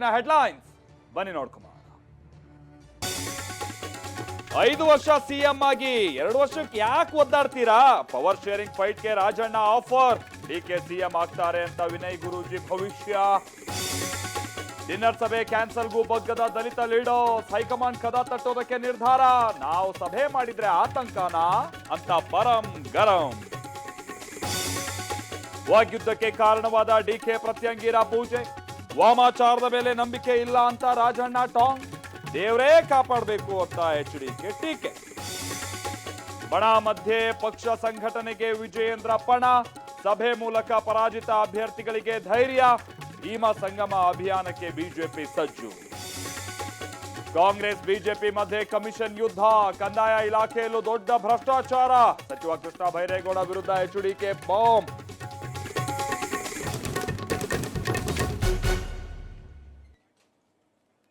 Headlines ಬನ್ನಿ ನೋಡ್ಕೊಂಬ. 5 ವರ್ಷ CM ಆಗಿ 2 ವರ್ಷಕ್ಕೆ ಯಾಕೆ ಒದ್ದಾಡ್ತೀರಾ? ಪವರ್ ಶೇರಿಂಗ್ ಫೈಟ್ಗೆ ರಾಜಣ್ಣ ಆಫರ್. ಡಿಕೆ ಸಿಎಂ ಆಗ್ತಾರೆ ಅಂತ ವಿನಯ್ ಗುರೂಜಿ ಭವಿಷ್ಯ. ಡಿನ್ನರ್ ಸಭೆ ಕ್ಯಾನ್ಸಲ್ಗೂ ಬಗ್ಗದ ದಲಿತ ಲೀಡರ್ಸ್. ಹೈಕಮಾಂಡ್ ಕದ ತಟ್ಟೋದಕ್ಕೆ ನಿರ್ಧಾರ. ನಾವು ಸಭೆ ಮಾಡಿದ್ರೆ ಆತಂಕನಾ ಅಂತ ಪರಂ ಗರಂ. ವಾಗ್ಯುದ್ಧಕ್ಕೆ ಕಾರಣವಾದ ಡಿಕೆ ಪ್ರತ್ಯಂಗಿರ ಪೂಜೆ. ವಾಮಾಚಾರದ ಮೇಲೆ ನಂಬಿಕೆ ಇಲ್ಲ ಅಂತ ರಾಜಣ್ಣ ಟಾಂಗ್. ದೇವರೇ ಕಾಪಾಡಬೇಕು ಅಂತ ಎಚ್ಡಿಕೆ ಟೀಕೆ. ಬಣ ಮಧ್ಯೆ ಪಕ್ಷ ಸಂಘಟನೆಗೆ ವಿಜಯೇಂದ್ರ ಪಣ. ಸಭೆ ಮೂಲಕ ಪರಾಜಿತ ಅಭ್ಯರ್ಥಿಗಳಿಗೆ ಧೈರ್ಯ. ಭೀಮ ಸಂಗಮ ಅಭಿಯಾನಕ್ಕೆ ಬಿಜೆಪಿ ಸಜ್ಜು. ಕಾಂಗ್ರೆಸ್ ಬಿಜೆಪಿ ಮಧ್ಯೆ ಕಮಿಷನ್ ಯುದ್ಧ. ಕಂದಾಯ ಇಲಾಖೆಯಲ್ಲೂ ದೊಡ್ಡ ಭ್ರಷ್ಟಾಚಾರ. ಸಚಿವ ಕೃಷ್ಣ ಬೈರೇಗೌಡ ವಿರುದ್ಧ ಎಚ್ಡಿಕೆ ಬಾಂಬ್.